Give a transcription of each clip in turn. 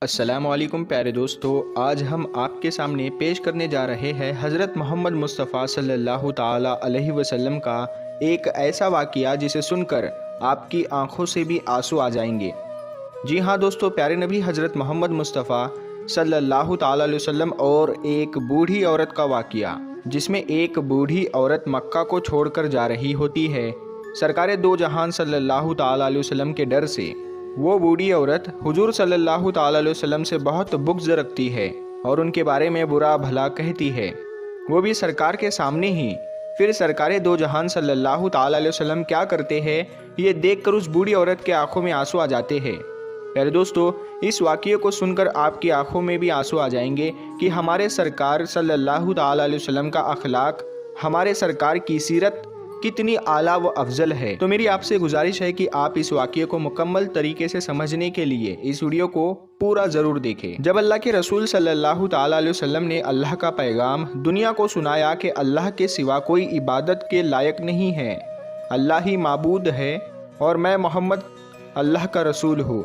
السلام علیکم پیارے دوستو، آج ہم آپ کے سامنے پیش کرنے جا رہے ہیں حضرت محمد مصطفیٰ صلی اللہ تعالیٰ علیہ وسلم کا ایک ایسا واقعہ جسے سن کر آپ کی آنکھوں سے بھی آنسو آ جائیں گے۔ جی ہاں دوستو، پیارے نبی حضرت محمد مصطفیٰ صلی اللہ تعالیٰ علیہ وسلم اور ایک بوڑھی عورت کا واقعہ، جس میں ایک بوڑھی عورت مکہ کو چھوڑ کر جا رہی ہوتی ہے سرکار دو جہان صلی اللہ تعالیٰ علیہ وسلم کے ڈر سے۔ وہ بوڑھی عورت حضور صلی اللہ تعالیٰ علیہ وسلم سے بہت بغض رکھتی ہے اور ان کے بارے میں برا بھلا کہتی ہے، وہ بھی سرکار کے سامنے ہی۔ پھر سرکار دو جہان صلی اللہ تعالیٰ علیہ وسلم کیا کرتے ہیں، یہ دیکھ کر اس بوڑھی عورت کے آنکھوں میں آنسو آ جاتے ہیں۔ پیارے دوستو، اس واقعے کو سن کر آپ کی آنکھوں میں بھی آنسو آ جائیں گے کہ ہمارے سرکار صلی اللہ تعالیٰ علیہ وسلم کا اخلاق، ہمارے سرکار کی سیرت کتنی اعلیٰ و افضل ہے۔ تو میری آپ سے گزارش ہے کہ آپ اس واقعے کو مکمل طریقے سے سمجھنے کے لیے اس ویڈیو کو پورا ضرور دیکھیں۔ جب اللہ کے رسول صلی اللہ تعالیٰ علیہ وسلم نے اللہ کا پیغام دنیا کو سنایا کہ اللہ کے سوا کوئی عبادت کے لائق نہیں ہے، اللہ ہی معبود ہے اور میں محمد اللہ کا رسول ہوں،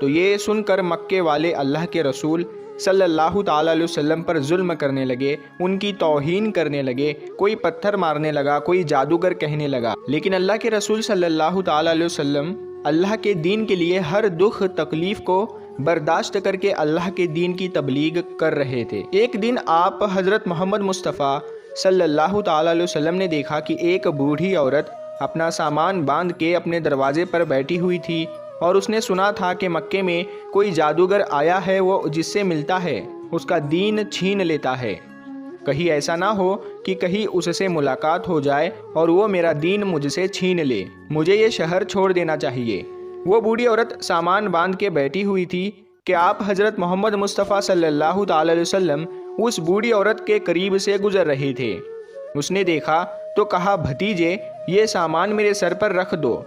تو یہ سن کر مکے والے اللہ کے رسول صلی اللہ تعالیٰ علیہ وسلم پر ظلم کرنے لگے، ان کی توہین کرنے لگے، کوئی پتھر مارنے لگا، کوئی جادوگر کہنے لگا۔ لیکن اللہ کے رسول صلی اللہ تعالیٰ علیہ وسلم اللہ کے دین کے لیے ہر دکھ تکلیف کو برداشت کر کے اللہ کے دین کی تبلیغ کر رہے تھے۔ ایک دن آپ حضرت محمد مصطفیٰ صلی اللہ تعالیٰ علیہ وسلم نے دیکھا کہ ایک بوڑھی عورت اپنا سامان باندھ کے اپنے دروازے پر بیٹھی ہوئی تھی، اور اس نے سنا تھا کہ مکے میں کوئی جادوگر آیا ہے، وہ جس سے ملتا ہے اس کا دین چھین لیتا ہے۔ کہیں ایسا نہ ہو کہ کہیں اس سے ملاقات ہو جائے اور وہ میرا دین مجھ سے چھین لے، مجھے یہ شہر چھوڑ دینا چاہیے۔ وہ بوڑھی عورت سامان باندھ کے بیٹھی ہوئی تھی کہ آپ حضرت محمد مصطفیٰ صلی اللہ تعالیٰ علیہ وسلم اس بوڑھی عورت کے قریب سے گزر رہے تھے۔ اس نے دیکھا تو کہا، بھتیجے یہ سامان میرے سر پر رکھ دو۔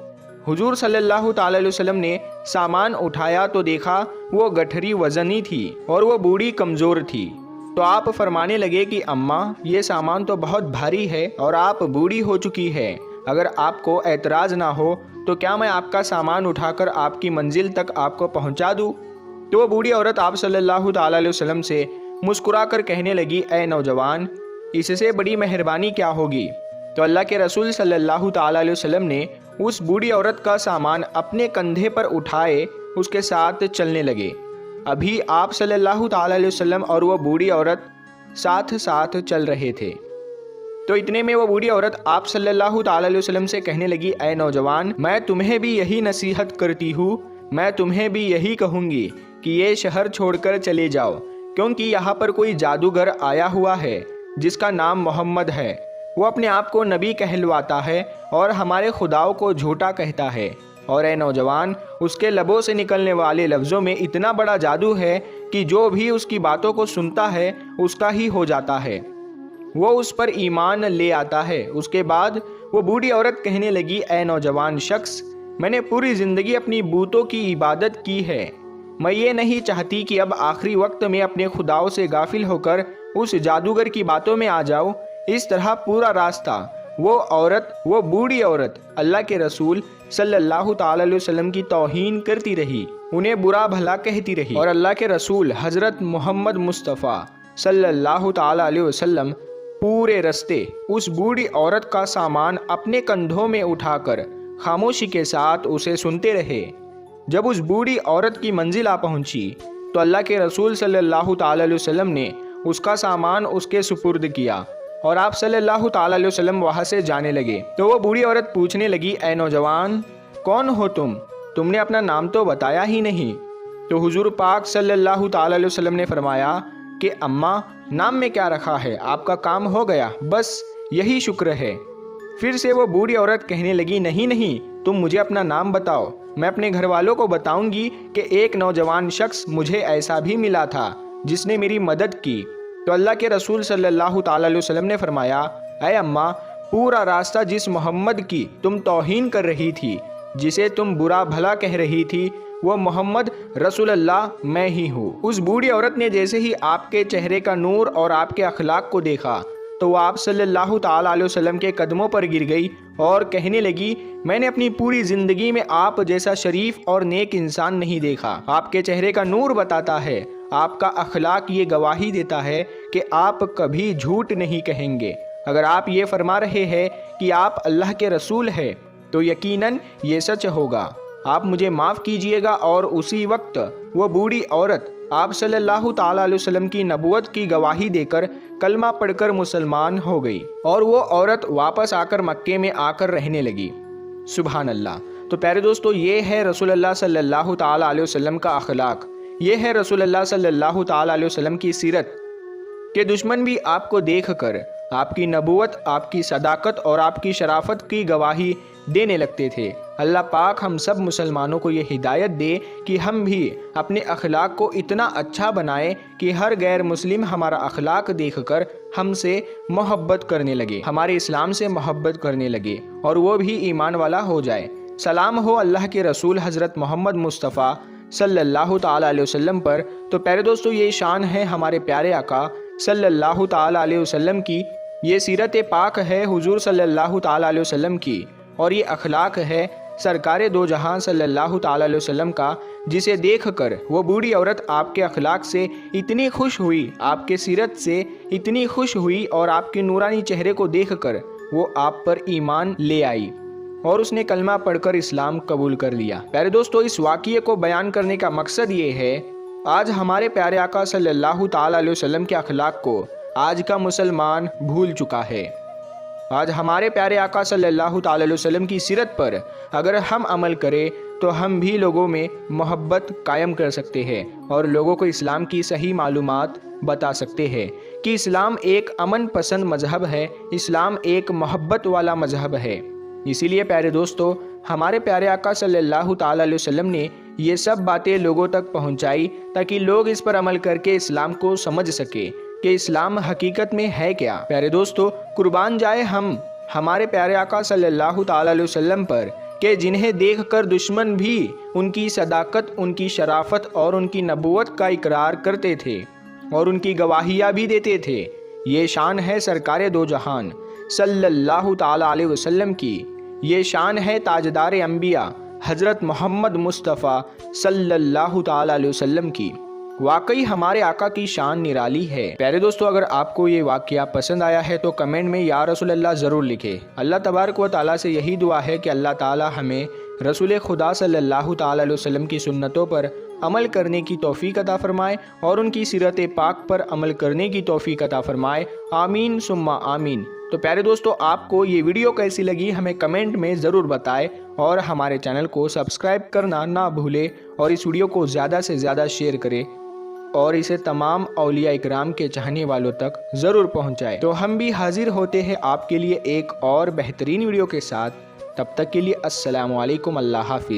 حضور صلی اللہ تعالیٰ علیہ وسلم نے سامان اٹھایا تو دیکھا وہ گٹھری وزنی تھی اور وہ بوڑھی کمزور تھی، تو آپ فرمانے لگے کہ اماں یہ سامان تو بہت بھاری ہے اور آپ بوڑھی ہو چکی ہے، اگر آپ کو اعتراض نہ ہو تو کیا میں آپ کا سامان اٹھا کر آپ کی منزل تک آپ کو پہنچا دوں؟ تو وہ بوڑھی عورت آپ صلی اللہ تعالیٰ علیہ وسلم سے مسکرا کر کہنے لگی، اے نوجوان، اس سے بڑی مہربانی کیا ہوگی؟ تو اللہ کے رسول صلی اللہ تعالیٰ علیہ وسلم نے اس بوڑھی عورت کا سامان اپنے کندھے پر اٹھائے اس کے ساتھ چلنے لگے۔ ابھی آپ صلی اللہ تعالیٰ علیہ وسلم اور وہ بوڑھی عورت ساتھ ساتھ چل رہے تھے، تو اتنے میں وہ بوڑھی عورت آپ صلی اللہ تعالیٰ علیہ وسلم سے کہنے لگی، اے نوجوان، میں تمہیں بھی یہی نصیحت کرتی ہوں، میں تمہیں بھی یہی کہوں گی کہ یہ شہر چھوڑ کر چلے جاؤ، کیونکہ یہاں پر کوئی جادوگر آیا ہوا ہے جس کا نام محمد ہے، وہ اپنے آپ کو نبی کہلواتا ہے اور ہمارے خداؤں کو جھوٹا کہتا ہے، اور اے نوجوان، اس کے لبوں سے نکلنے والے لفظوں میں اتنا بڑا جادو ہے کہ جو بھی اس کی باتوں کو سنتا ہے اس کا ہی ہو جاتا ہے، وہ اس پر ایمان لے آتا ہے۔ اس کے بعد وہ بوڑھی عورت کہنے لگی، اے نوجوان شخص، میں نے پوری زندگی اپنی بتوں کی عبادت کی ہے، میں یہ نہیں چاہتی کہ اب آخری وقت میں اپنے خداؤں سے غافل ہو کر اس جادوگر کی باتوں میں آ جاؤں۔ اس طرح پورا راستہ وہ بوڑھی عورت اللہ کے رسول صلی اللہ تعالیٰ علیہ وسلم کی توہین کرتی رہی، انہیں برا بھلا کہتی رہی، اور اللہ کے رسول حضرت محمد مصطفیٰ صلی اللہ تعالیٰ علیہ وسلم پورے راستے اس بوڑھی عورت کا سامان اپنے کندھوں میں اٹھا کر خاموشی کے ساتھ اسے سنتے رہے۔ جب اس بوڑھی عورت کی منزل آ پہنچی تو اللہ کے رسول صلی اللہ تعالیٰ علیہ وسلم نے اس کا سامان اس کے سپرد کیا اور آپ صلی اللہ تعالیٰ علیہ وسلم وہاں سے جانے لگے۔ تو وہ بوڑھی عورت پوچھنے لگی، اے نوجوان، کون ہو تم نے اپنا نام تو بتایا ہی نہیں۔ تو حضور پاک صلی اللہ تعالیٰ علیہ وسلم نے فرمایا کہ اماں، نام میں کیا رکھا ہے، آپ کا کام ہو گیا، بس یہی شکر ہے۔ پھر سے وہ بوڑھی عورت کہنے لگی، نہیں، تم مجھے اپنا نام بتاؤ، میں اپنے گھر والوں کو بتاؤں گی کہ ایک نوجوان شخص مجھے ایسا بھی ملا تھا جس نے میری مدد کی۔ تو اللہ کے رسول صلی اللہ تعالیٰ علیہ وسلم نے فرمایا، اے اماں، پورا راستہ جس محمد کی تم توہین کر رہی تھی، جسے تم برا بھلا کہہ رہی تھی، وہ محمد رسول اللہ میں ہی ہوں۔ اس بوڑھی عورت نے جیسے ہی آپ کے چہرے کا نور اور آپ کے اخلاق کو دیکھا تو وہ آپ صلی اللہ تعالیٰ علیہ وسلم کے قدموں پر گر گئی اور کہنے لگی، میں نے اپنی پوری زندگی میں آپ جیسا شریف اور نیک انسان نہیں دیکھا۔ آپ کے چہرے کا نور بتاتا ہے، آپ کا اخلاق یہ گواہی دیتا ہے کہ آپ کبھی جھوٹ نہیں کہیں گے۔ اگر آپ یہ فرما رہے ہیں کہ آپ اللہ کے رسول ہیں تو یقیناً یہ سچ ہوگا۔ آپ مجھے معاف کیجئے گا۔ اور اسی وقت وہ بوڑھی عورت آپ صلی اللہ تعالیٰ علیہ وسلم کی نبوت کی گواہی دے کر کلمہ پڑھ کر مسلمان ہو گئی، اور وہ عورت واپس آ کر مکے میں آ کر رہنے لگی۔ سبحان اللہ۔ تو پیارے دوستو، یہ ہے رسول اللہ صلی اللہ تعالیٰ علیہ وسلم کا اخلاق، یہ ہے رسول اللہ صلی اللہ تعالیٰ علیہ وسلم کی سیرت کہ دشمن بھی آپ کو دیکھ کر آپ کی نبوت، آپ کی صداقت اور آپ کی شرافت کی گواہی دینے لگتے تھے۔ اللہ پاک ہم سب مسلمانوں کو یہ ہدایت دے کہ ہم بھی اپنے اخلاق کو اتنا اچھا بنائیں کہ ہر غیر مسلم ہمارا اخلاق دیکھ کر ہم سے محبت کرنے لگے، ہمارے اسلام سے محبت کرنے لگے، اور وہ بھی ایمان والا ہو جائے۔ سلام ہو اللہ کے رسول حضرت محمد مصطفیٰ صلی اللہ تعالیٰ علیہ وسلم پر۔ تو پیارے دوستو، یہ شان ہے ہمارے پیارے آقا صلی اللہ تعالیٰ علیہ وسلم کی، یہ سیرت پاک ہے حضور صلی اللہ تعالیٰ علیہ وسلم کی، اور یہ اخلاق ہے سرکار دو جہاں صلی اللہ تعالیٰ علیہ وسلم کا، جسے دیکھ کر وہ بوڑھی عورت آپ کے اخلاق سے اتنی خوش ہوئی، آپ کے سیرت سے اتنی خوش ہوئی، اور آپ کے نورانی چہرے کو دیکھ کر وہ آپ پر ایمان لے آئی اور اس نے کلمہ پڑھ کر اسلام قبول کر لیا۔ پیارے دوستو، اس واقعے کو بیان کرنے کا مقصد یہ ہے، آج ہمارے پیارے آقا صلی اللہ تعالیٰ علیہ وسلم کے اخلاق کو آج کا مسلمان بھول چکا ہے۔ آج ہمارے پیارے آقا صلی اللہ تعالیٰ علیہ وسلم کی سیرت پر اگر ہم عمل کریں تو ہم بھی لوگوں میں محبت قائم کر سکتے ہیں، اور لوگوں کو اسلام کی صحیح معلومات بتا سکتے ہیں کہ اسلام ایک امن پسند مذہب ہے، اسلام ایک محبت والا مذہب ہے۔ اسی لیے پیارے دوستو، ہمارے پیارے آقا صلی اللہ تعالیٰ علیہ وسلم نے یہ سب باتیں لوگوں تک پہنچائی تاکہ لوگ اس پر عمل کر کے اسلام کو سمجھ سکے کہ اسلام حقیقت میں ہے کیا۔ پیارے دوستو، قربان جائے ہم ہمارے پیارے آقا صلی اللہ تعالیٰ علیہ وسلم پر کہ جنہیں دیکھ کر دشمن بھی ان کی صداقت، ان کی شرافت اور ان کی نبوت کا اقرار کرتے تھے اور ان کی گواہیاں بھی دیتے تھے۔ یہ شان ہے سرکار دو جہان صلی اللہ تعالیٰ علیہ وسلم کی، یہ شان ہے تاجدار انبیاء حضرت محمد مصطفیٰ صلی اللہ تعالیٰ علیہ وسلم کی۔ واقعی ہمارے آقا کی شان نرالی ہے۔ پیارے دوستو، اگر آپ کو یہ واقعہ پسند آیا ہے تو کمنٹ میں یا رسول اللہ ضرور لکھیں۔ اللہ تبارک و تعالیٰ سے یہی دعا ہے کہ اللہ تعالیٰ ہمیں رسول خدا صلی اللہ تعالیٰ علیہ وسلم کی سنتوں پر عمل کرنے کی توفیق عطا فرمائے اور ان کی سیرت پاک پر عمل کرنے کی توفیق عطا فرمائے۔ آمین ثم آمین۔ تو پیارے دوستو، آپ کو یہ ویڈیو کیسی لگی ہمیں کمنٹ میں ضرور بتائیں، اور ہمارے چینل کو سبسکرائب کرنا نہ بھولے، اور اس ویڈیو کو زیادہ سے زیادہ شیئر کریں اور اسے تمام اولیاء اکرام کے چاہنے والوں تک ضرور پہنچائے۔ تو ہم بھی حاضر ہوتے ہیں آپ کے لیے ایک اور بہترین ویڈیو کے ساتھ، تب تک کے لیے السلام علیکم، اللہ حافظ۔